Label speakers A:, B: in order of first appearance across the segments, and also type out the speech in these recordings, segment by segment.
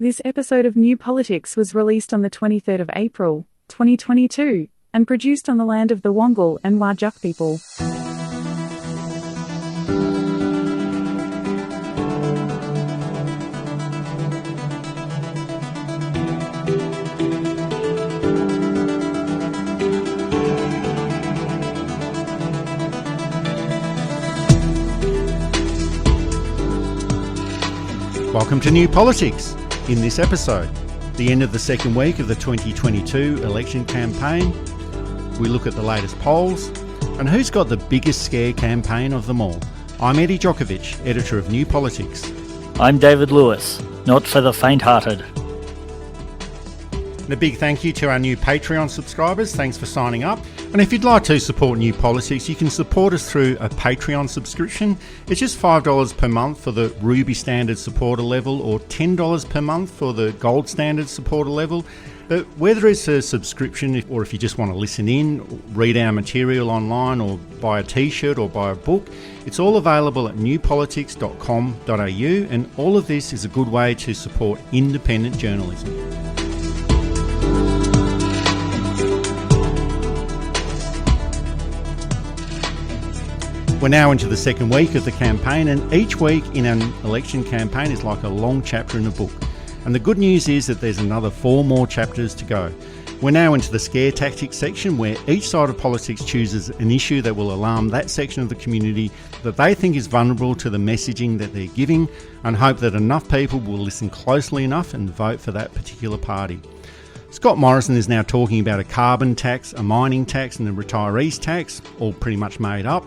A: This episode of New Politics was released on the 23rd of April, 2022, and produced on the land of the Wongal and Whadjuk people.
B: Welcome to New Politics. In this episode, the end of the second week of the 2022 election campaign, we look at the latest polls and who's got the biggest scare campaign of them all. I'm Eddie Djokovic, editor of New Politics.
C: I'm David Lewis, not for the faint-hearted.
B: And a big thank you to our new Patreon subscribers. Thanks for signing up. And if you'd like to support New Politics, you can support us through a Patreon subscription. It's just $5 per month for the Ruby Standard supporter level or $10 per month for the Gold Standard supporter level. But whether it's a subscription or if you just want to listen in, read our material online or buy a t-shirt or buy a book, it's all available at newpolitics.com.au, and all of this is a good way to support independent journalism. We're now into the second week of the campaign, and each week in an election campaign is like a long chapter in a book. And the good news is that there's another 4 more chapters to go. We're now into the scare tactics section, where each side of politics chooses an issue that will alarm that section of the community that they think is vulnerable to the messaging that they're giving, and hope that enough people will listen closely enough and vote for that particular party. Scott Morrison is now talking about a carbon tax, a mining tax and a retirees tax, all pretty much made up,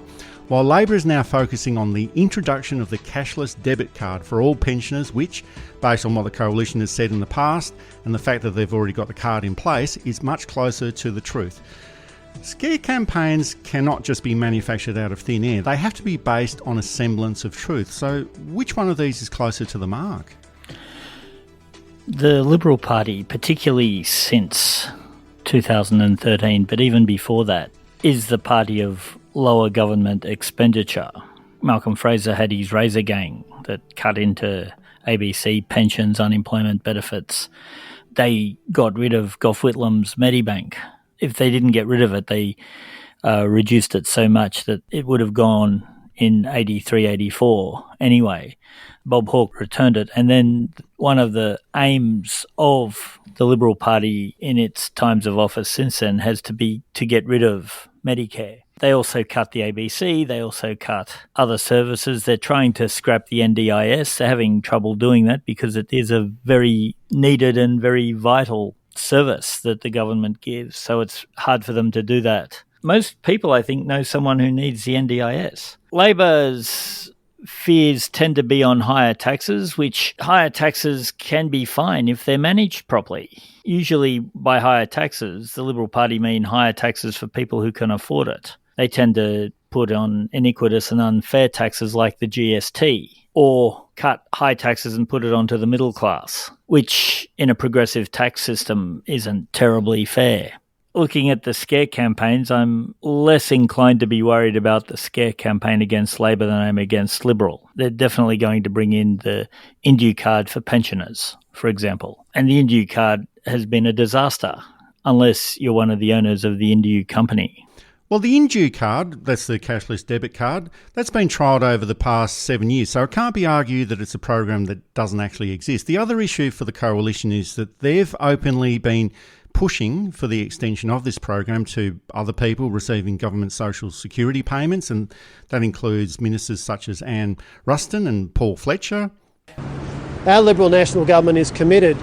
B: while Labor is now focusing on the introduction of the cashless debit card for all pensioners, which, based on what the Coalition has said in the past and the fact that they've already got the card in place, is much closer to the truth. Scare campaigns cannot just be manufactured out of thin air. They have to be based on a semblance of truth. So which one of these is closer to the mark?
C: The Liberal Party, particularly since 2013, but even before that, is the party of lower government expenditure. Malcolm Fraser had his Razor Gang that cut into ABC pensions, unemployment benefits. They got rid of Gough Whitlam's Medibank. If they didn't get rid of it, they reduced it so much that it would have gone in 83, 84 anyway. Bob Hawke returned it. And then one of the aims of the Liberal Party in its times of office since then has to be to get rid of Medicare. They also cut the ABC, they also cut other services. They're trying to scrap the NDIS. They're having trouble doing that because it is a very needed and very vital service that the government gives. So it's hard for them to do that. Most people, I think, know someone who needs the NDIS. Labor's fears tend to be on higher taxes, which higher taxes can be fine if they're managed properly. Usually by higher taxes, the Liberal Party mean higher taxes for people who can afford it. They tend to put on iniquitous and unfair taxes like the GST, or cut high taxes and put it onto the middle class, which in a progressive tax system isn't terribly fair. Looking at the scare campaigns, I'm less inclined to be worried about the scare campaign against Labor than I am against Liberal. They're definitely going to bring in the Indue card for pensioners, for example. And the Indue card has been a disaster, unless you're one of the owners of the Indue company.
B: Well, the Indue card, that's the cashless debit card, that's been trialled over the past 7 years, so it can't be argued that it's a program that doesn't actually exist. The other issue for the Coalition is that they've openly been pushing for the extension of this program to other people receiving government social security payments, and that includes ministers such as Anne Ruston and Paul Fletcher.
D: Our Liberal National Government is committed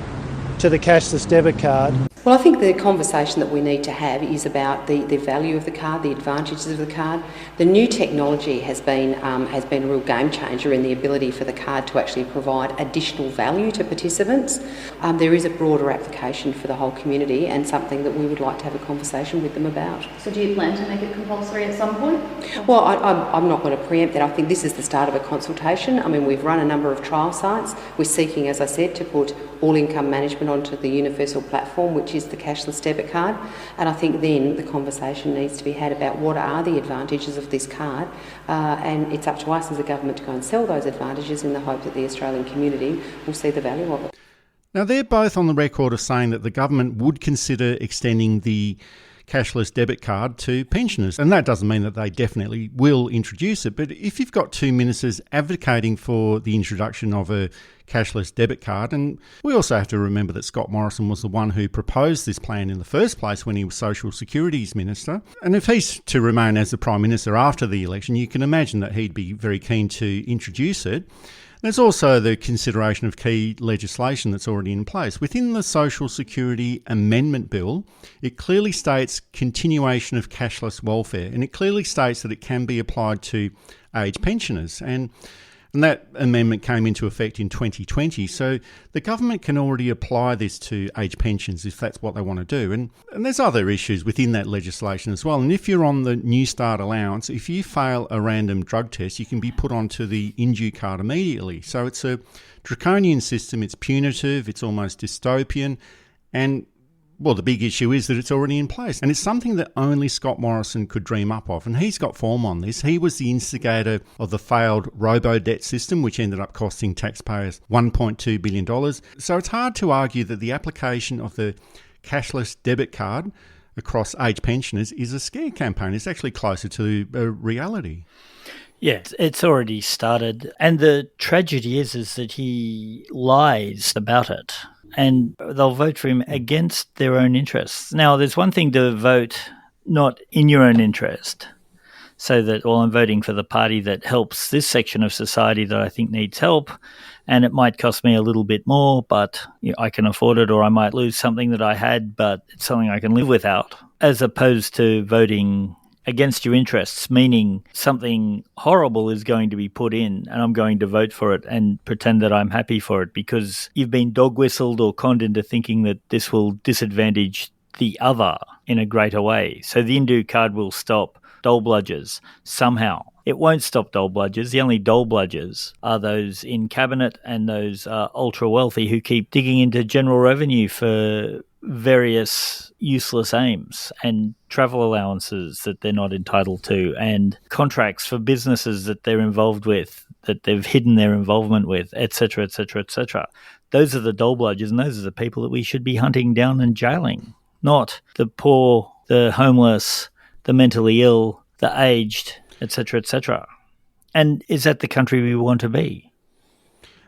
D: to the cashless debit card.
E: Well, I think the conversation that we need to have is about the value of the card, the advantages of the card. The new technology has been a real game changer in the ability for the card to actually provide additional value to participants. There is a broader application for the whole community and something that we would like to have a conversation with them about.
F: So do you plan to make it compulsory at some point?
E: Well, I'm not going to preempt that. I think this is the start of a consultation. I mean, we've run a number of trial sites. We're seeking, as I said, to put all income management onto the universal platform, which is the cashless debit card. And I think then the conversation needs to be had about what are the advantages of this card, and it's up to us as a government to go and sell those advantages in the hope that the Australian community will see the value of it.
B: Now, they're both on the record of saying that the government would consider extending the cashless debit card to pensioners. And that doesn't mean that they definitely will introduce it. But if you've got two ministers advocating for the introduction of a cashless debit card, and we also have to remember that Scott Morrison was the one who proposed this plan in the first place when he was Social Securities Minister. And if he's to remain as the Prime Minister after the election, you can imagine that he'd be very keen to introduce it. There's also the consideration of key legislation that's already in place. Within the Social Security Amendment Bill, it clearly states continuation of cashless welfare, and it clearly states that it can be applied to age pensioners. And that amendment came into effect in 2020, so the government can already apply this to age pensions if that's what they want to do. And there's other issues within that legislation as well. And if you're on the New Start allowance, if you fail a random drug test, you can be put onto the Indue card immediately. So it's a draconian system, it's punitive, it's almost dystopian, and well, the big issue is that it's already in place. And it's something that only Scott Morrison could dream up of. And he's got form on this. He was the instigator of the failed robo-debt system, which ended up costing taxpayers $1.2 billion. So it's hard to argue that the application of the cashless debit card across age pensioners is a scare campaign. It's actually closer to a reality.
C: Yeah, it's already started. And the tragedy is that he lies about it. And they'll vote for him against their own interests. Now, there's one thing to vote not in your own interest, so that, well, I'm voting for the party that helps this section of society that I think needs help, and it might cost me a little bit more, but I can afford it, or I might lose something that I had, but it's something I can live without, as opposed to voting against your interests, meaning something horrible is going to be put in and I'm going to vote for it and pretend that I'm happy for it because you've been dog whistled or conned into thinking that this will disadvantage the other in a greater way. So the Indue card will stop dole bludgers somehow. It won't stop dole bludgers. The only dole bludgers are those in cabinet and those ultra wealthy who keep digging into general revenue for various useless aims and travel allowances that they're not entitled to and contracts for businesses that they're involved with, that they've hidden their involvement with, etc., etc., etc. Those are the dole bludgers, and those are the people that we should be hunting down and jailing, not the poor, the homeless, the mentally ill, the aged, etc., etc. And is that the country we want to be?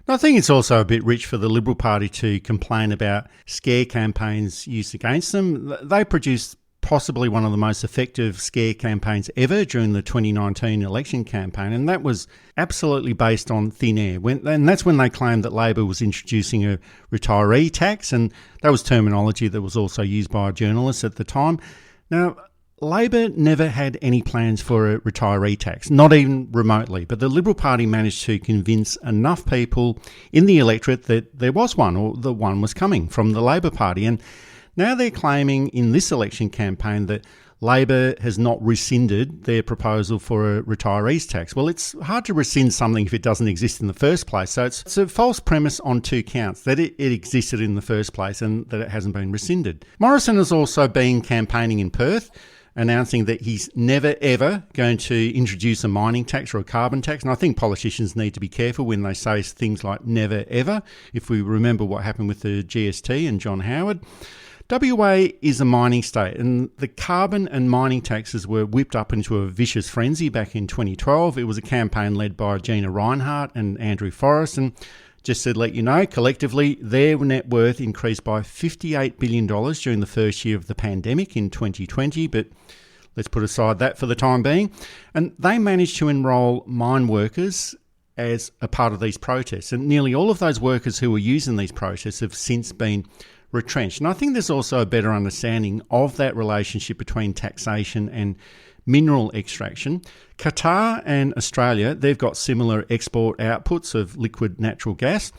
B: I think it's also a bit rich for the Liberal Party to complain about scare campaigns used against them. They produced possibly one of the most effective scare campaigns ever during the 2019 election campaign, and that was absolutely based on thin air. And that's when they claimed that Labor was introducing a retiree tax, and that was terminology that was also used by journalists at the time. Now, Labor never had any plans for a retiree tax, not even remotely, but the Liberal Party managed to convince enough people in the electorate that there was one, or the one was coming from the Labor Party. And now they're claiming in this election campaign that Labor has not rescinded their proposal for a retirees tax. Well, it's hard to rescind something if it doesn't exist in the first place. So it's a false premise on two counts, that it existed in the first place and that it hasn't been rescinded. Morrison has also been campaigning in Perth, announcing that he's never, ever going to introduce a mining tax or a carbon tax. And I think politicians need to be careful when they say things like never, ever, if we remember what happened with the GST and John Howard. WA is a mining state, and the carbon and mining taxes were whipped up into a vicious frenzy back in 2012. It was a campaign led by Gina Rinehart and Andrew Forrest, and just to let you know, collectively, their net worth increased by $58 billion during the first year of the pandemic in 2020, but let's put aside that for the time being. And they managed to enrol mine workers as a part of these protests, and nearly all of those workers who were using these protests have since been retrenched. And I think there's also a better understanding of that relationship between taxation and mineral extraction. Qatar and Australia, they've got similar export outputs of liquid natural gas.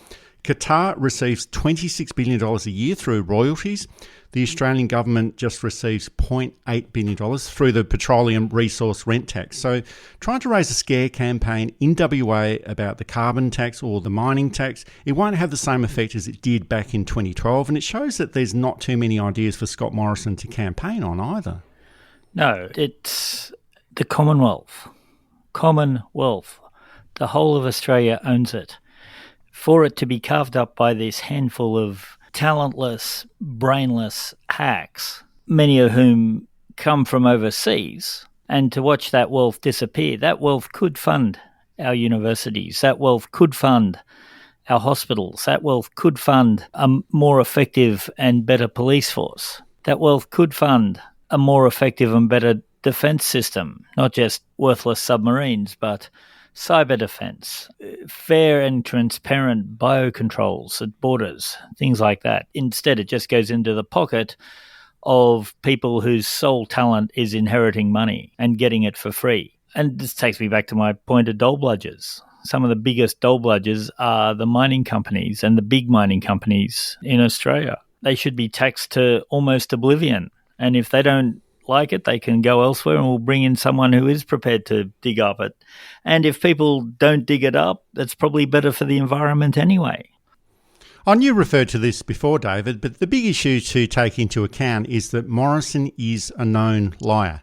B: Qatar receives $26 billion a year through royalties. The Australian government just receives $0.8 billion through the petroleum resource rent tax. So trying to raise a scare campaign in WA about the carbon tax or the mining tax, it won't have the same effect as it did back in 2012. And it shows that there's not too many ideas for Scott Morrison to campaign on either.
C: No, it's the Commonwealth. Commonwealth. The whole of Australia owns it. For it to be carved up by this handful of talentless, brainless hacks, many of whom come from overseas, and to watch that wealth disappear. That wealth could fund our universities. That wealth could fund our hospitals. That wealth could fund a more effective and better police force. That wealth could fund a more effective and better defence system, not just worthless submarines, but cyber defence, fair and transparent biocontrols at borders, things like that. Instead, it just goes into the pocket of people whose sole talent is inheriting money and getting it for free. And this takes me back to my point of dole bludgers. Some of the biggest dole bludgers are the mining companies and the big mining companies in Australia. They should be taxed to almost oblivion. And if they don't like it, they can go elsewhere and we'll bring in someone who is prepared to dig up it. And if people don't dig it up, that's probably better for the environment anyway.
B: You referred to this before, David, but the big issue to take into account is that Morrison is a known liar.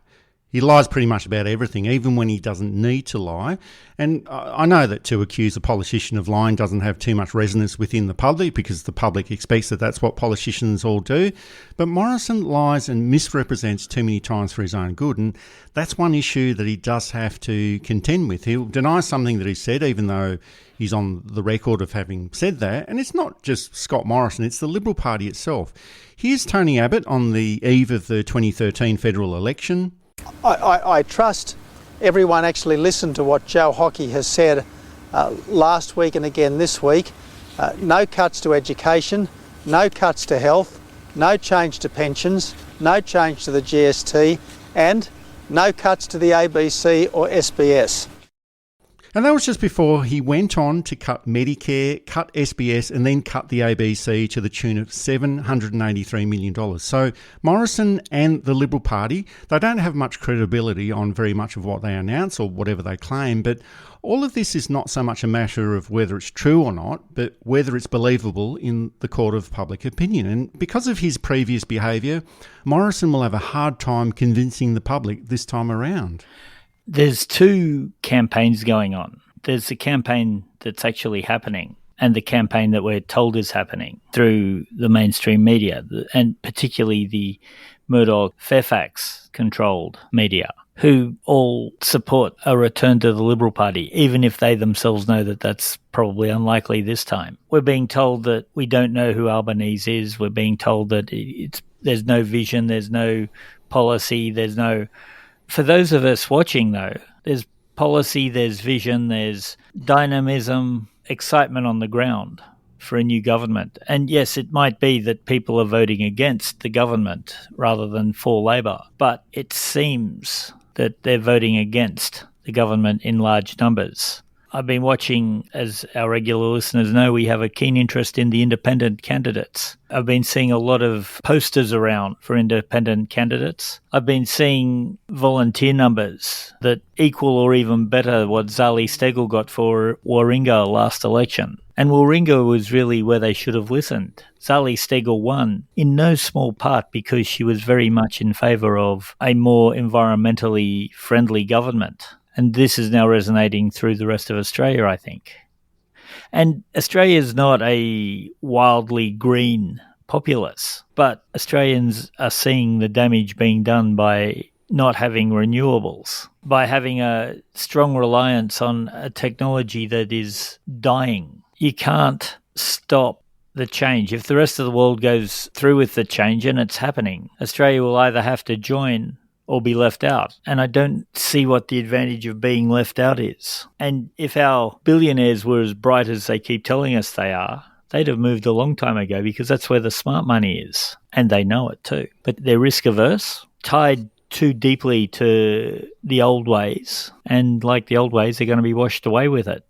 B: He lies pretty much about everything, even when he doesn't need to lie. And I know that to accuse a politician of lying doesn't have too much resonance within the public because the public expects that that's what politicians all do. But Morrison lies and misrepresents too many times for his own good. And that's one issue that he does have to contend with. He'll deny something that he said, even though he's on the record of having said that. And it's not just Scott Morrison, it's the Liberal Party itself. Here's Tony Abbott on the eve of the 2013 federal election.
G: I trust everyone actually listened to what Joe Hockey has said last week and again this week. No cuts to education, no cuts to health, no change to pensions, no change to the GST, and no cuts to the ABC or SBS.
B: And that was just before he went on to cut Medicare, cut SBS and then cut the ABC to the tune of $783 million. So Morrison and the Liberal Party, they don't have much credibility on very much of what they announce or whatever they claim, but all of this is not so much a matter of whether it's true or not, but whether it's believable in the court of public opinion. And because of his previous behaviour, Morrison will have a hard time convincing the public this time around.
C: There's two campaigns going on. There's the campaign that's actually happening and the campaign that we're told is happening through the mainstream media, and particularly the Murdoch Fairfax-controlled media, who all support a return to the Liberal Party, even if they themselves know that that's probably unlikely this time. We're being told that we don't know who Albanese is. We're being told that there's no vision, there's no policy, there's no... For those of us watching, though, there's policy, there's vision, there's dynamism, excitement on the ground for a new government. And yes, it might be that people are voting against the government rather than for Labor, but it seems that they're voting against the government in large numbers. I've been watching, as our regular listeners know, we have a keen interest in the independent candidates. I've been seeing a lot of posters around for independent candidates. I've been seeing volunteer numbers that equal or even better what Zali Steggall got for Warringah last election. And Warringah was really where they should have listened. Zali Steggall won in no small part because she was very much in favour of a more environmentally friendly government. And this is now resonating through the rest of Australia, I think. And Australia is not a wildly green populace, but Australians are seeing the damage being done by not having renewables, by having a strong reliance on a technology that is dying. You can't stop the change. If the rest of the world goes through with the change, and it's happening, Australia will either have to join or be left out. And I don't see what the advantage of being left out is. And if our billionaires were as bright as they keep telling us they are, they'd have moved a long time ago because that's where the smart money is. And they know it too. But they're risk averse, tied too deeply to the old ways. And like the old ways, they're going to be washed away with it.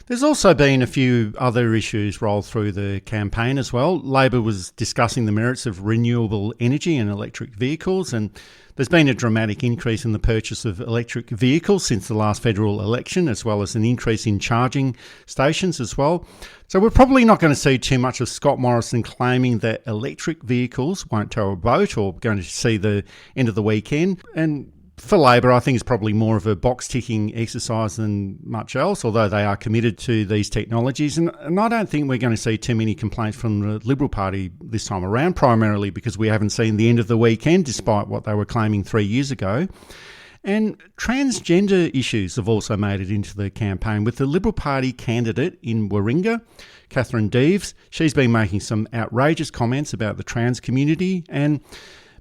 B: There's also been a few other issues rolled through the campaign as well. Labor was discussing the merits of renewable energy and electric vehicles, and there's been a dramatic increase in the purchase of electric vehicles since the last federal election, as well as an increase in charging stations as well. So we're probably not going to see too much of Scott Morrison claiming that electric vehicles won't tow a boat or going to see the end of the weekend. And For Labor, I think it's probably more of a box-ticking exercise than much else, although they are committed to these technologies. And I don't think we're going to see too many complaints from the Liberal Party this time around, primarily because we haven't seen the end of the weekend, despite what they were claiming 3 years ago. And transgender issues have also made it into the campaign, with the Liberal Party candidate in Warringah, Catherine Deves. She's been making some outrageous comments about the trans community, and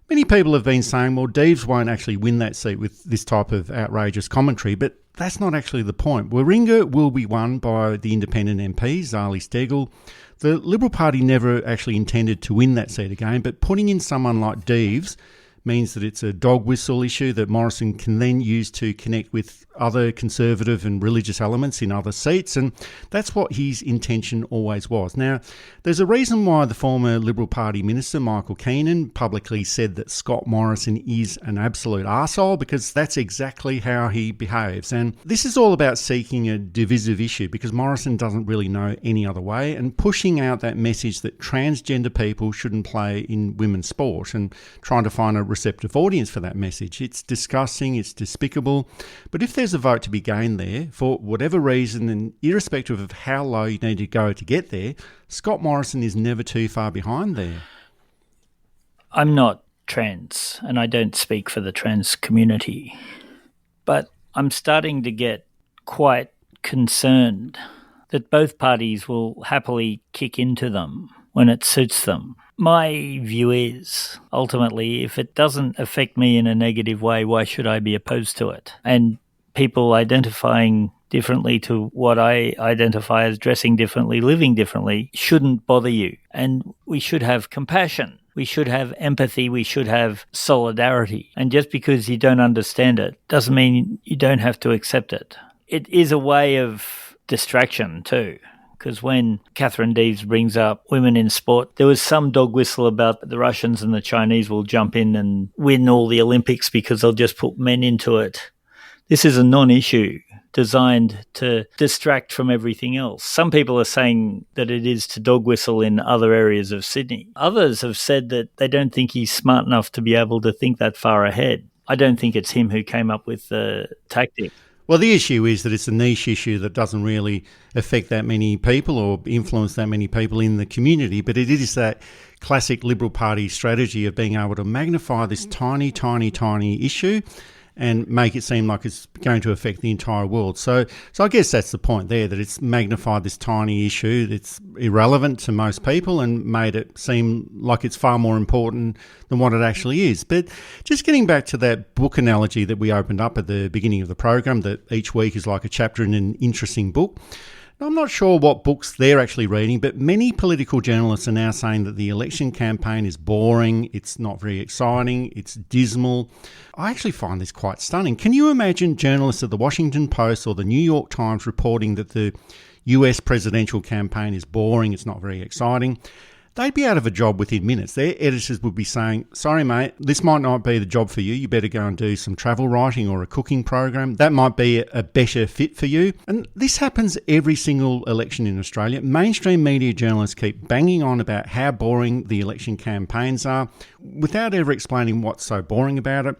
B: many people have been saying, well, Deves won't actually win that seat with this type of outrageous commentary, but that's not actually the point. Warringah will be won by the independent MP, Zali Steggall. The Liberal Party never actually intended to win that seat again, but putting in someone like Deves means that it's a dog whistle issue that Morrison can then use to connect with other conservative and religious elements in other seats, and that's what his intention always was. Now, there's a reason why the former Liberal Party minister, Michael Keenan, publicly said that Scott Morrison is an absolute arsehole, because that's exactly how he behaves. And this is all about seeking a divisive issue, because Morrison doesn't really know any other way, and pushing out that message that transgender people shouldn't play in women's sport and trying to find a receptive audience for that message. It's disgusting, it's despicable, but if there's a vote to be gained there, for whatever reason, and irrespective of how low you need to go to get there, Scott Morrison is never too far behind there.
C: I'm not trans, and I don't speak for the trans community, but I'm starting to get quite concerned that both parties will happily kick into them when it suits them. My view is, ultimately, if it doesn't affect me in a negative way, why should I be opposed to it? And people identifying differently to what I identify as dressing differently, living differently, shouldn't bother you. And we should have compassion. We should have empathy. We should have solidarity. And just because you don't understand it doesn't mean you don't have to accept it. It is a way of distraction too. Because when Catherine Deves brings up women in sport, there was some dog whistle about the Russians and the Chinese will jump in and win all the Olympics because they'll just put men into it. This is a non-issue designed to distract from everything else. Some people are saying that it is to dog whistle in other areas of Sydney. Others have said that they don't think he's smart enough to be able to think that far ahead. I don't think it's him who came up with the tactic.
B: Well, the issue is that it's a niche issue that doesn't really affect that many people or influence that many people in the community, but it is that classic Liberal Party strategy of being able to magnify this tiny, tiny, tiny issue and make it seem like it's going to affect the entire world. So I guess that's the point there, that it's magnified this tiny issue that's irrelevant to most people and made it seem like it's far more important than what it actually is. But just getting back to that book analogy that we opened up at the beginning of the program, that each week is like a chapter in an interesting book. Now, I'm not sure what books they're actually reading, but many political journalists are now saying that the election campaign is boring, it's not very exciting, it's dismal. I actually find this quite stunning. Can you imagine journalists at the Washington Post or the New York Times reporting that the US presidential campaign is boring, it's not very exciting? They'd be out of a job within minutes. Their editors would be saying, sorry mate, this might not be the job for you. You better go and do some travel writing or a cooking program. That might be a better fit for you. And this happens every single election in Australia. Mainstream media journalists keep banging on about how boring the election campaigns are without ever explaining what's so boring about it.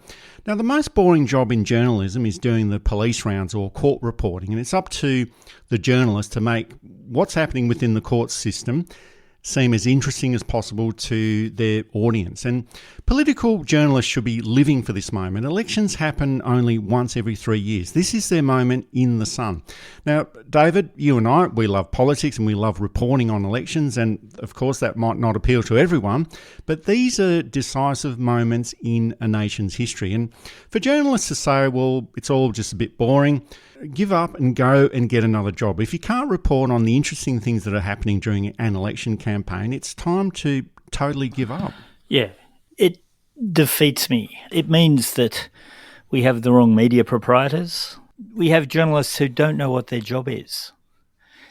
B: Now, the most boring job in journalism is doing the police rounds or court reporting, and it's up to the journalist to make what's happening within the court system seem as interesting as possible to their audience. And political journalists should be living for this moment. Elections happen only once every 3 years. This is their moment in the sun. Now, David, you and I, we love politics and we love reporting on elections, and of course that might not appeal to everyone, but these are decisive moments in a nation's history. And for journalists to say, well, it's all just a bit boring, give up and go and get another job. If you can't report on the interesting things that are happening during an election campaign, it's time to totally give up.
C: Yeah, it defeats me. It means that we have the wrong media proprietors. We have journalists who don't know what their job is.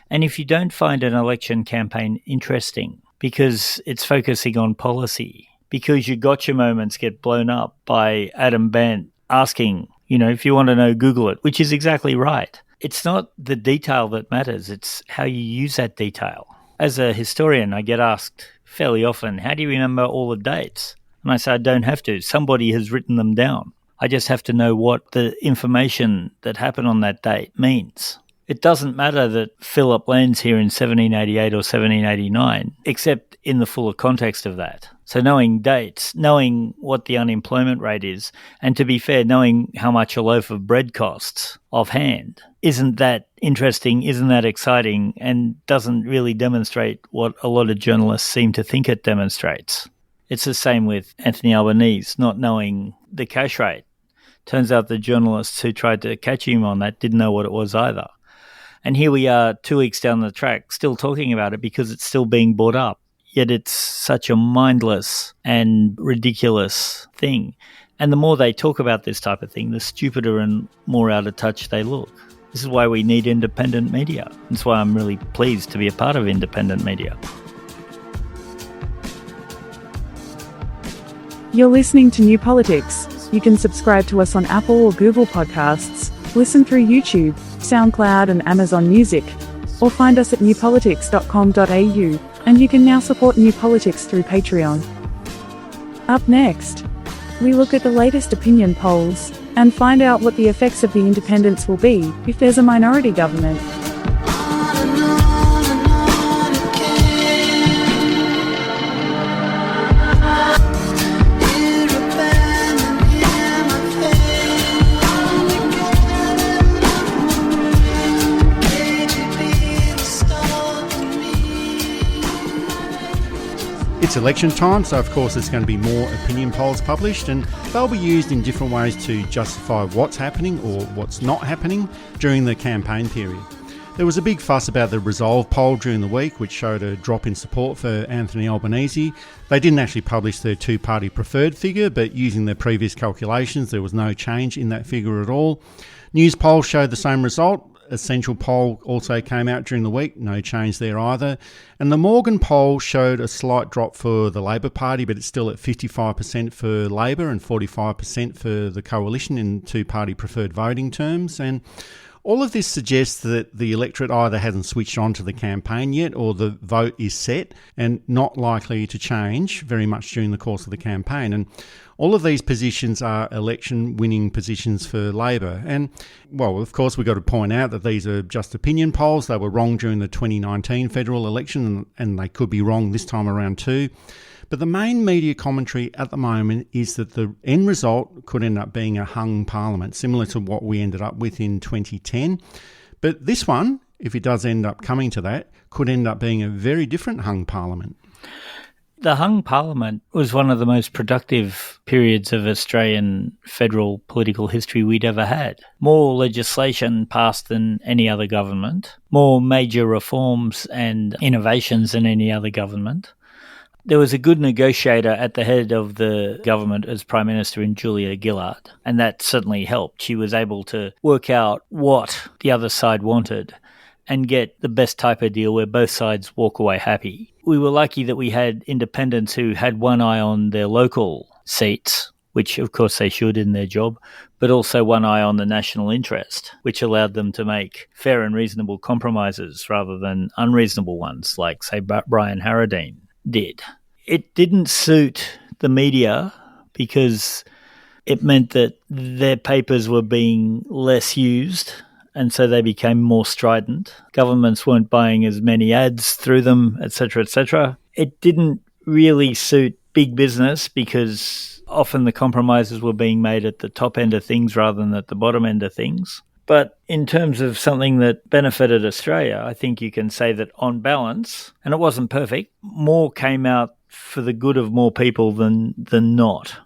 C: And if you don't find an election campaign interesting because it's focusing on policy, because your gotcha moments get blown up by Adam Bant asking, if you want to know, Google it, which is exactly right. It's not the detail that matters, it's how you use that detail. As a historian, I get asked fairly often, how do you remember all the dates? And I say, I don't have to. Somebody has written them down. I just have to know what the information that happened on that date means. It doesn't matter that Philip lands here in 1788 or 1789, except in the fuller context of that. So knowing dates, knowing what the unemployment rate is, and to be fair, knowing how much a loaf of bread costs offhand, isn't that interesting, isn't that exciting, and doesn't really demonstrate what a lot of journalists seem to think it demonstrates. It's the same with Anthony Albanese, not knowing the cash rate. Turns out the journalists who tried to catch him on that didn't know what it was either. And here we are 2 weeks down the track still talking about it because it's still being brought up. Yet it's such a mindless and ridiculous thing. And the more they talk about this type of thing, the stupider and more out of touch they look. This is why we need independent media. That's why I'm really pleased to be a part of independent media.
A: You're listening to New Politics. You can subscribe to us on Apple or Google Podcasts, listen through YouTube, SoundCloud and Amazon Music, or find us at newpolitics.com.au, and you can now support New Politics through Patreon. Up next, we look at the latest opinion polls and find out what the effects of the independence will be if there's a minority government.
B: It's election time, so of course there's going to be more opinion polls published, and they'll be used in different ways to justify what's happening or what's not happening during the campaign period. There was a big fuss about the Resolve poll during the week, which showed a drop in support for Anthony Albanese. They didn't actually publish their two-party preferred figure, but using their previous calculations, there was no change in that figure at all. News polls showed the same result. A central poll also came out during the week, no change there either. And the Morgan poll showed a slight drop for the Labor Party, but it's still at 55% for Labor and 45% for the coalition in two-party preferred voting terms. And all of this suggests that the electorate either hasn't switched on to the campaign yet, or the vote is set and not likely to change very much during the course of the campaign. And all of these positions are election-winning positions for Labor. And, well, of course, we've got to point out that these are just opinion polls. They were wrong during the 2019 federal election, and they could be wrong this time around too. But the main media commentary at the moment is that the end result could end up being a hung parliament, similar to what we ended up with in 2010. But this one, if it does end up coming to that, could end up being a very different hung parliament.
C: The hung parliament was one of the most productive periods of Australian federal political history we'd ever had. More legislation passed than any other government, more major reforms and innovations than any other government. There was a good negotiator at the head of the government as Prime Minister in Julia Gillard, and that certainly helped. She was able to work out what the other side wanted and get the best type of deal where both sides walk away happy. We were lucky that we had independents who had one eye on their local seats, which of course they should in their job, but also one eye on the national interest, which allowed them to make fair and reasonable compromises rather than unreasonable ones, like, say, Brian Harradine did. It didn't suit the media because it meant that their papers were being less used, and so they became more strident. Governments weren't buying as many ads through them, etc., etc. It didn't really suit big business because often the compromises were being made at the top end of things rather than at the bottom end of things. But in terms of something that benefited Australia, I think you can say that on balance, and it wasn't perfect, more came out for the good of more people than not.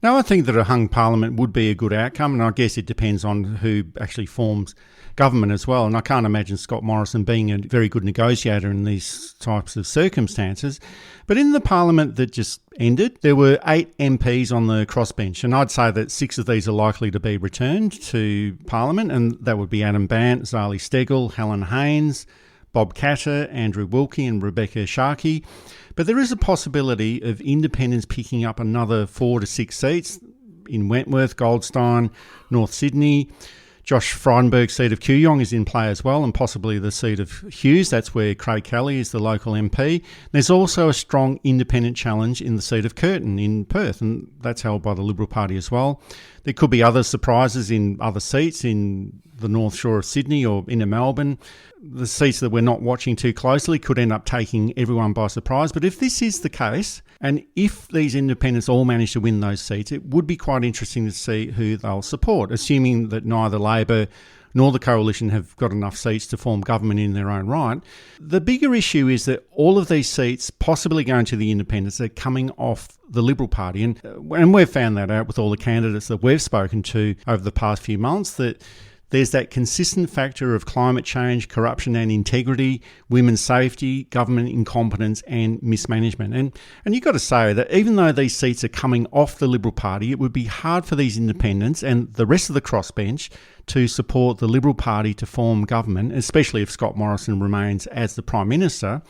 B: Now, I think that a hung parliament would be a good outcome, and I guess it depends on who actually forms government as well. And I can't imagine Scott Morrison being a very good negotiator in these types of circumstances. But in the parliament that just ended, there were 8 MPs on the crossbench, and I'd say that 6 of these are likely to be returned to parliament, and that would be Adam Bandt, Zali Steggall, Helen Haines, Bob Catter, Andrew Wilkie and Rebecca Sharkey. But there is a possibility of independents picking up another 4 to 6 seats in Wentworth, Goldstein, North Sydney. Josh Frydenberg's seat of Kooyong is in play as well, and possibly the seat of Hughes. That's where Craig Kelly is the local MP. There's also a strong independent challenge in the seat of Curtin in Perth, and that's held by the Liberal Party as well. There could be other surprises in other seats in the North Shore of Sydney or into Melbourne. The seats that we're not watching too closely could end up taking everyone by surprise. But if this is the case, and if these independents all manage to win those seats, it would be quite interesting to see who they'll support, assuming that neither Labor nor the Coalition have got enough seats to form government in their own right. The bigger issue is that all of these seats possibly going to the independents are coming off the Liberal Party. And we've found that out with all the candidates that we've spoken to over the past few months, that there's that consistent factor of climate change, corruption and integrity, women's safety, government incompetence and mismanagement. And you've got to say that even though these seats are coming off the Liberal Party, it would be hard for these independents and the rest of the crossbench to support the Liberal Party to form government, especially if Scott Morrison remains as the Prime Minister.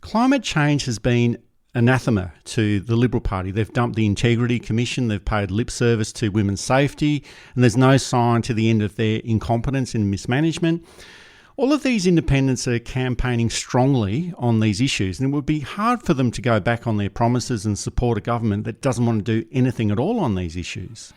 B: Climate change has been anathema to the Liberal Party. They've dumped the Integrity Commission, they've paid lip service to women's safety, and there's no sign to the end of their incompetence and mismanagement. All of these independents are campaigning strongly on these issues, and it would be hard for them to go back on their promises and support a government that doesn't want to do anything at all on these issues.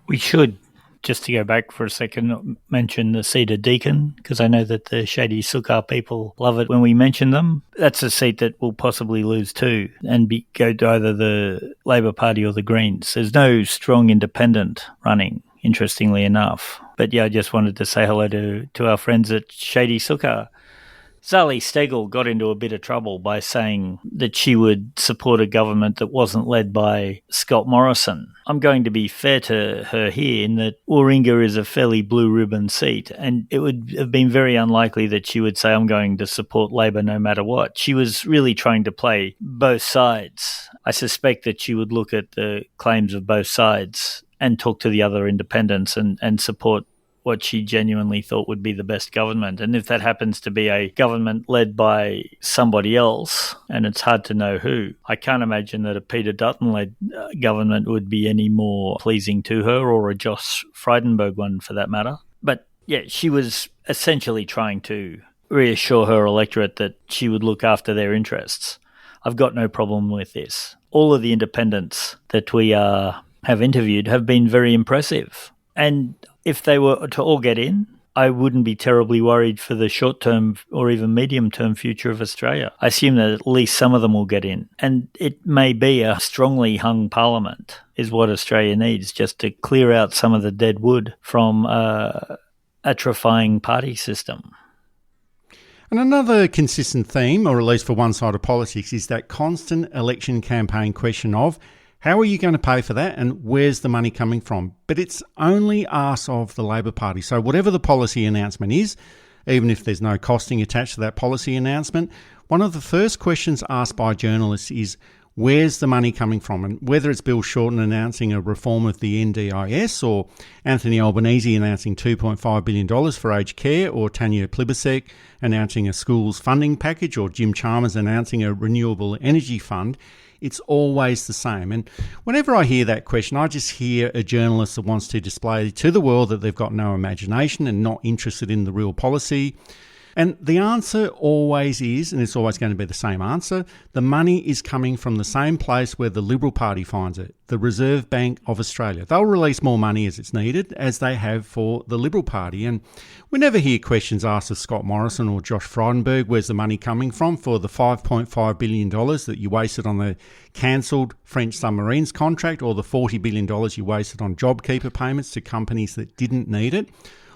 C: We should, just to go back for a second, mention the seat of Deakin, because I know that the Shady Sukar people love it when we mention them. That's a seat that will possibly lose too and go to either the Labor Party or the Greens. There's no strong independent running, interestingly enough. But yeah, I just wanted to say hello to our friends at Shady Sukar. Zali Steggall got into a bit of trouble by saying that she would support a government that wasn't led by Scott Morrison. I'm going to be fair to her here in that Warringah is a fairly blue ribbon seat, and it would have been very unlikely that she would say, I'm going to support Labor no matter what. She was really trying to play both sides. I suspect that she would look at the claims of both sides and talk to the other independents and support what she genuinely thought would be the best government. And if that happens to be a government led by somebody else, and it's hard to know who, I can't imagine that a Peter Dutton-led government would be any more pleasing to her, or a Josh Frydenberg one for that matter. But yeah, she was essentially trying to reassure her electorate that she would look after their interests. I've got no problem with this. All of the independents that we have interviewed have been very impressive. And if they were to all get in, I wouldn't be terribly worried for the short-term or even medium-term future of Australia. I assume that at least some of them will get in. And it may be a strongly hung parliament is what Australia needs, just to clear out some of the dead wood from atrophying party system.
B: And another consistent theme, or at least for one side of politics, is that constant election campaign question of how are you going to pay for that and where's the money coming from? But it's only asked of the Labor Party. So whatever the policy announcement is, even if there's no costing attached to that policy announcement, one of the first questions asked by journalists is where's the money coming from? And whether it's Bill Shorten announcing a reform of the NDIS, or Anthony Albanese announcing $2.5 billion for aged care, or Tanya Plibersek announcing a schools funding package, or Jim Chalmers announcing a renewable energy fund, it's always the same. And whenever I hear that question, I just hear a journalist that wants to display to the world that they've got no imagination and not interested in the real policy. And the answer always is, and it's always going to be the same answer, the money is coming from the same place where the Liberal Party finds it, the Reserve Bank of Australia. They'll release more money as it's needed, as they have for the Liberal Party. And we never hear questions asked of Scott Morrison or Josh Frydenberg, where's the money coming from for the $5.5 billion that you wasted on the cancelled French submarines contract, or the $40 billion you wasted on JobKeeper payments to companies that didn't need it,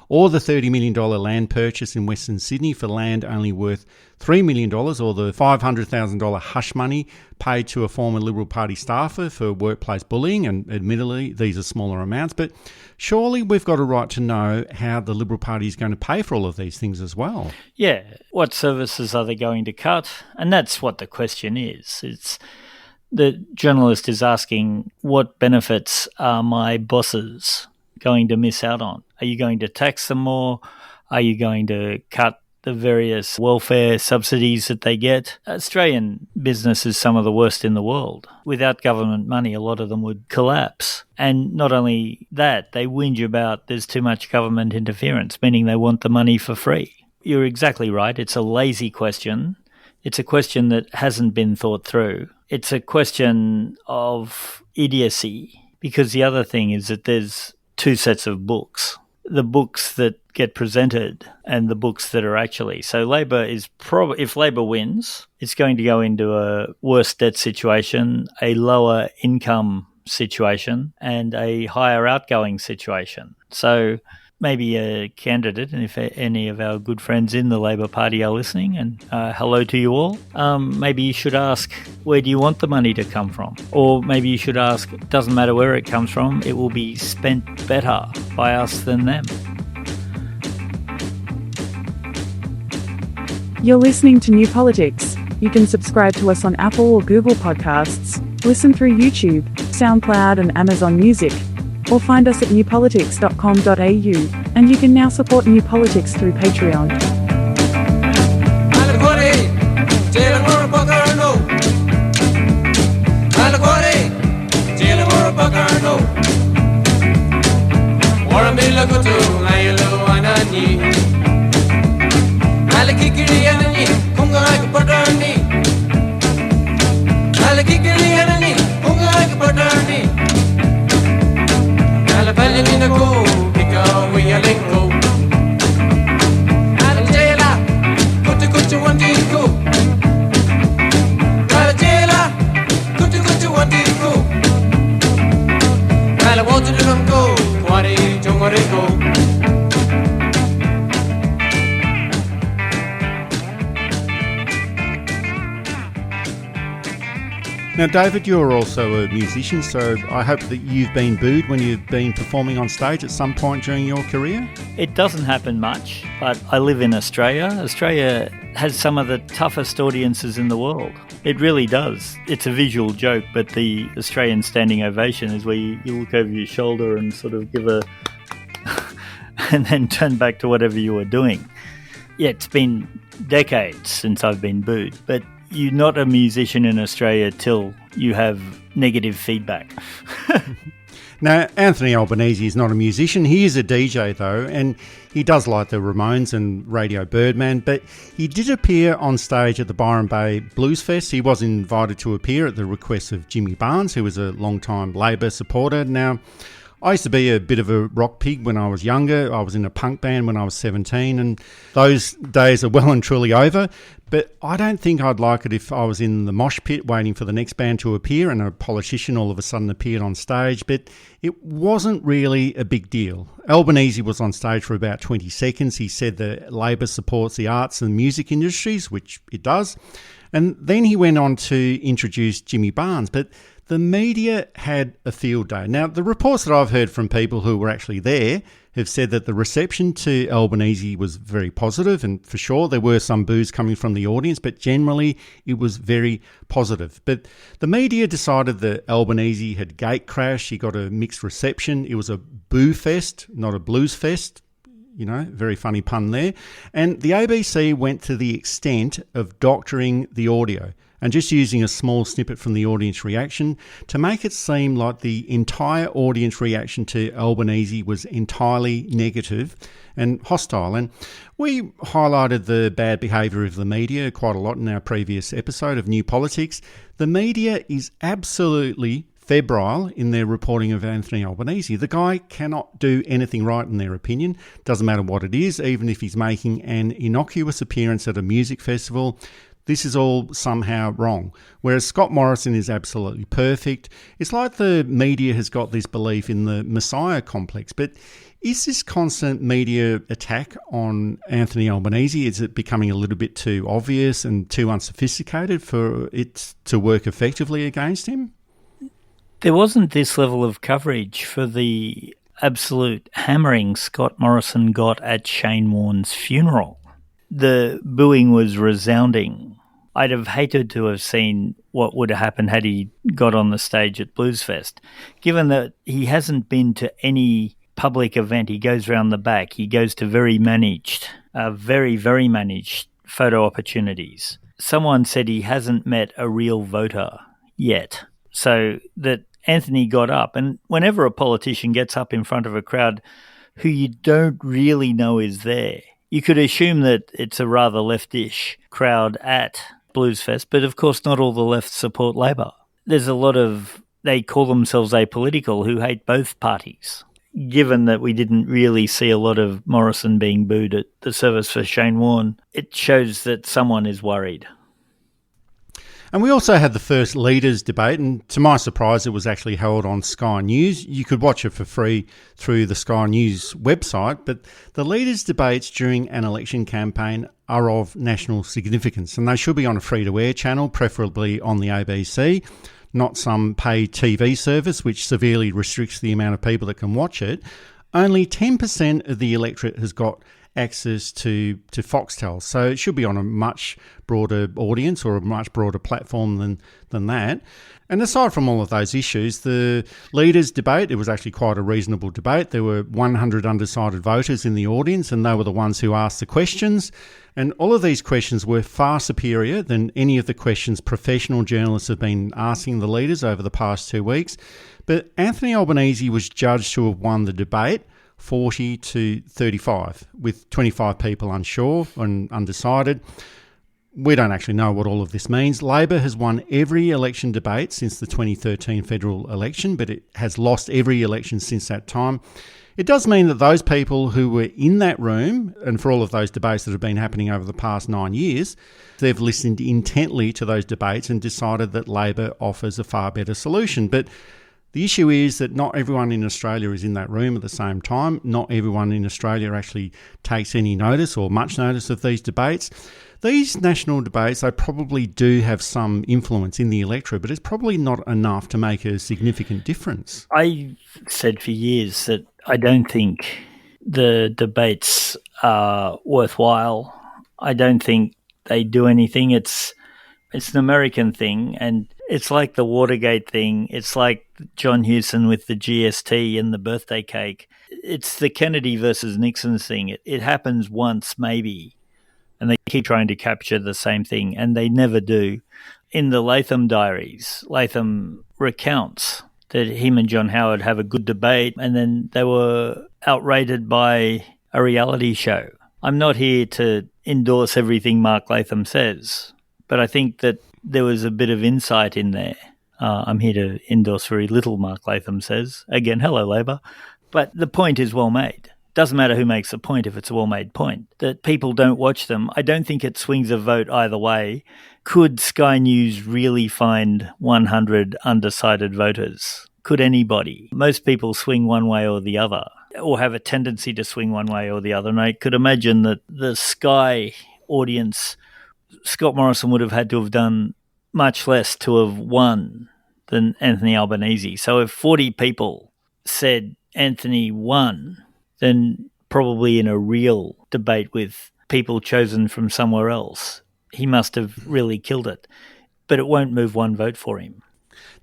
B: or the $30 million land purchase in Western Sydney for land only worth $3 million, or the $500,000 hush money paid to a former Liberal Party staffer for workplace bullying. And admittedly, these are smaller amounts, but surely we've got a right to know how the Liberal Party is going to pay for all of these things as well.
C: Yeah, what services are they going to cut? And that's what the question is. It's the journalist is asking, what benefits are my bosses going to miss out on? Are you going to tax them more? Are you going to cut the various welfare subsidies that they get. Australian business is some of the worst in the world. Without government money, a lot of them would collapse. And not only that, they whinge about there's too much government interference, meaning they want the money for free. You're exactly right. It's a lazy question. It's a question that hasn't been thought through. It's a question of idiocy, because the other thing is that there's two sets of books. The books that get presented and the books that are actually. So Labor is if Labor wins, it's going to go into a worse debt situation, a lower income situation, and a higher outgoing situation. So maybe a candidate, and if any of our good friends in the Labor Party are listening, and hello to you all, maybe you should ask, where do you want the money to come from? Or maybe you should ask, it doesn't matter where it comes from, it will be spent better by us than them.
A: You're listening to New Politics. You can subscribe to us on Apple or Google Podcasts, listen through YouTube, SoundCloud and Amazon Music, or find us at newpolitics.com.au, and you can now support New Politics through Patreon.
B: Now, David, you're also a musician, so I hope that you've been booed when you've been performing on stage at some point during your career?
C: It doesn't happen much, but I live in Australia. Australia has some of the toughest audiences in the world. It really does. It's a visual joke, but the Australian standing ovation is where you look over your shoulder and sort of give a... and then turn back to whatever you were doing. Yeah, it's been decades since I've been booed, but you're not a musician in Australia till you have negative feedback.
B: Now, Anthony Albanese is not a musician. He is a DJ, though, and he does like the Ramones and Radio Birdman, but he did appear on stage at the Byron Bay Blues Fest. He was invited to appear at the request of Jimmy Barnes, who was a long-time Labor supporter. Now, I used to be a bit of a rock pig when I was younger. I was in a punk band when I was 17, and those days are well and truly over. But I don't think I'd like it if I was in the mosh pit waiting for the next band to appear and a politician all of a sudden appeared on stage. But it wasn't really a big deal. Albanese was on stage for about 20 seconds. He said that Labor supports the arts and music industries, which it does. And then he went on to introduce Jimmy Barnes. But the media had a field day. Now, the reports that I've heard from people who were actually there have said that the reception to Albanese was very positive, and for sure there were some boos coming from the audience, but generally it was very positive. But the media decided that Albanese had gate crashed. He got a mixed reception. It was a boo fest, not a blues fest. You know, very funny pun there. And the ABC went to the extent of doctoring the audio and just using a small snippet from the audience reaction to make it seem like the entire audience reaction to Albanese was entirely negative and hostile. And we highlighted the bad behaviour of the media quite a lot in our previous episode of New Politics. The media is absolutely febrile in their reporting of Anthony Albanese. The guy cannot do anything right in their opinion. Doesn't matter what it is, even if he's making an innocuous appearance at a music festival. This is all somehow wrong. Whereas Scott Morrison is absolutely perfect. It's like the media has got this belief in the Messiah complex. But is this constant media attack on Anthony Albanese, is it becoming a little bit too obvious and too unsophisticated for it to work effectively against him?
C: There wasn't this level of coverage for the absolute hammering Scott Morrison got at Shane Warne's funeral. The booing was resounding. I'd have hated to have seen what would have happened had he got on the stage at Bluesfest. Given that he hasn't been to any public event, he goes round the back, he goes to very managed very, very managed photo opportunities. Someone said he hasn't met a real voter yet. So that Anthony got up, and whenever a politician gets up in front of a crowd who you don't really know is there, you could assume that it's a rather leftish crowd at Bluesfest, but of course not all the left support Labor. There's a lot of, they call themselves apolitical, who hate both parties. Given that we didn't really see a lot of Morrison being booed at the service for Shane Warne, it shows that someone is worried.
B: And we also had the first leaders debate, and to my surprise, it was actually held on Sky News. You could watch it for free through the Sky News website, but the leaders debates during an election campaign are of national significance, and they should be on a free-to-air channel, preferably on the ABC, not some paid TV service which severely restricts the amount of people that can watch it. Only 10% of the electorate has got access to Foxtel, so it should be on a much broader audience or a much broader platform than that. And aside from all of those issues, the leaders' debate, it was actually quite a reasonable debate. There were 100 undecided voters in the audience, and they were the ones who asked the questions. And all of these questions were far superior than any of the questions professional journalists have been asking the leaders over the past 2 weeks. But Anthony Albanese was judged to have won the debate 40 to 35, with 25 people unsure and undecided. We don't actually know what all of this means. Labor has won every election debate since the 2013 federal election, but it has lost every election since that time. It does mean that those people who were in that room, and for all of those debates that have been happening over the past 9 years, they've listened intently to those debates and decided that Labor offers a far better solution. But the issue is that not everyone in Australia is in that room at the same time. Not everyone in Australia actually takes any notice or much notice of these debates. These national debates, they probably do have some influence in the electorate, but it's probably not enough to make a significant difference.
C: I said for years that I don't think the debates are worthwhile. I don't think they do anything. It's an American thing, and it's like the Watergate thing. It's like John Hewson with the GST and the birthday cake. It's the Kennedy versus Nixon thing. It happens once, maybe, and they keep trying to capture the same thing, and they never do. In the Latham diaries, Latham recounts that him and John Howard have a good debate, and then they were outrated by a reality show. I'm not here to endorse everything Mark Latham says, but I think that there was a bit of insight in there. I'm here to endorse very little Mark Latham says. Again, hello, Labor. But the point is well made. Doesn't matter who makes the point if it's a well-made point. That people don't watch them, I don't think it swings a vote either way. Could Sky News really find 100 undecided voters? Could anybody? Most people swing one way or the other, or have a tendency to swing one way or the other. And I could imagine that the Sky audience, Scott Morrison would have had to have done much less to have won than Anthony Albanese. So if 40 people said Anthony won, then probably in a real debate with people chosen from somewhere else, he must have really killed it. But it won't move one vote for him.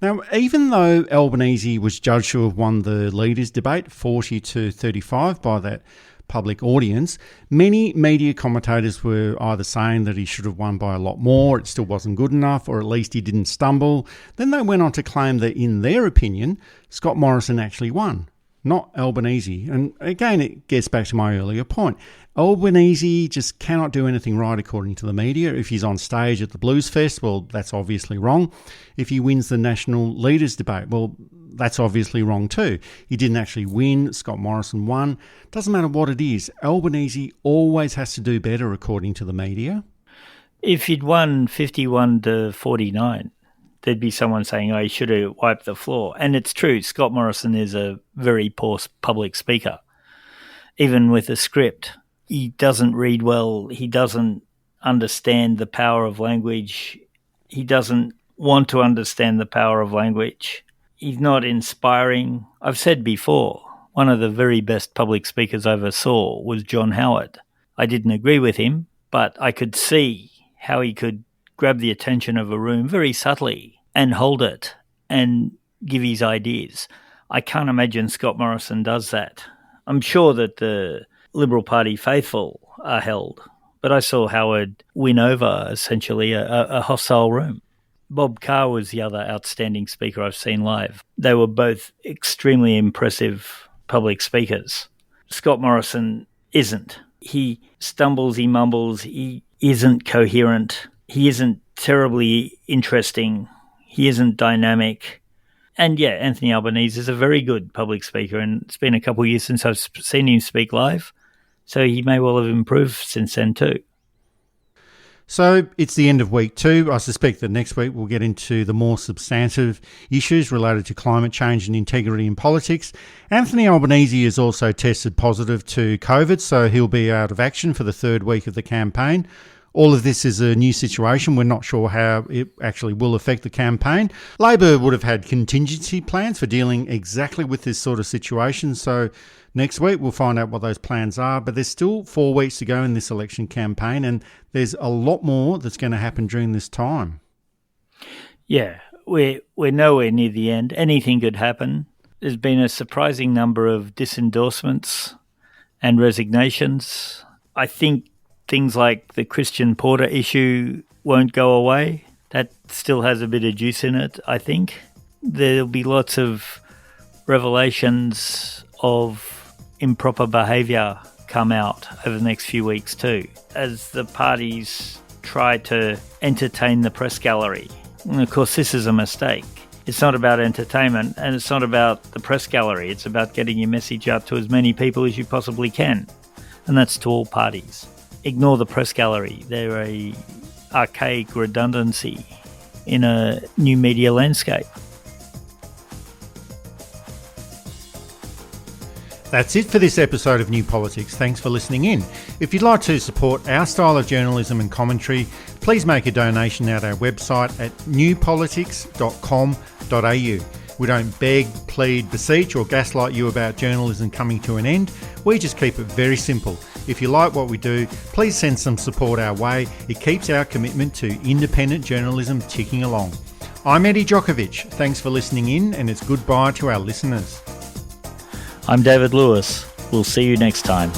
B: Now, even though Albanese was judged to have won the leaders' debate 40 to 35 by that public audience, many media commentators were either saying that he should have won by a lot more, it still wasn't good enough, or at least he didn't stumble. Then they went on to claim that, in their opinion, Scott Morrison actually won, not Albanese. And again, it gets back to my earlier point. Albanese just cannot do anything right according to the media. If he's on stage at the Blues Fest, well, that's obviously wrong. If he wins the national leaders debate, well, that's obviously wrong too. He didn't actually win. Scott Morrison won. Doesn't matter what it is. Albanese always has to do better according to the media.
C: If he'd won 51 to 49, there'd be someone saying, oh, he should have wiped the floor. And it's true, Scott Morrison is a very poor public speaker. Even with a script, he doesn't read well. He doesn't understand the power of language. He doesn't want to understand the power of language. He's not inspiring. I've said before, one of the very best public speakers I ever saw was John Howard. I didn't agree with him, but I could see how he could grab the attention of a room very subtly and hold it and give his ideas. I can't imagine Scott Morrison does that. I'm sure that the Liberal Party faithful are held. But I saw Howard win over, essentially, a hostile room. Bob Carr was the other outstanding speaker I've seen live. They were both extremely impressive public speakers. Scott Morrison isn't. He stumbles, he mumbles, he isn't coherent, he isn't terribly interesting, he isn't dynamic. And yeah, Anthony Albanese is a very good public speaker, and it's been a couple of years since I've seen him speak live, so he may well have improved since then too.
B: So it's the end of week 2. I suspect that next week we'll get into the more substantive issues related to climate change and integrity in politics. Anthony Albanese has also tested positive to COVID, so he'll be out of action for the 3rd week of the campaign. All of this is a new situation. We're not sure how it actually will affect the campaign. Labor would have had contingency plans for dealing exactly with this sort of situation. So next week we'll find out what those plans are. But there's still 4 weeks to go in this election campaign, and there's a lot more that's going to happen during this time.
C: Yeah, we're nowhere near the end. Anything could happen. There's been a surprising number of disendorsements and resignations. I think things like the Christian Porter issue won't go away. That still has a bit of juice in it, I think. There'll be lots of revelations of improper behaviour come out over the next few weeks too, as the parties try to entertain the press gallery. And of course, this is a mistake. It's not about entertainment, and it's not about the press gallery. It's about getting your message out to as many people as you possibly can. And that's to all parties. Ignore the press gallery. They're a archaic redundancy in a new media landscape.
B: That's it for this episode of New Politics. Thanks for listening in. If you'd like to support our style of journalism and commentary, please make a donation at our website at newpolitics.com.au. We don't beg, plead, beseech or gaslight you about journalism coming to an end. We just keep it very simple. If you like what we do, please send some support our way. It keeps our commitment to independent journalism ticking along. I'm Eddie Djokovic. Thanks for listening in, and it's goodbye to our listeners.
C: I'm David Lewis. We'll see you next time.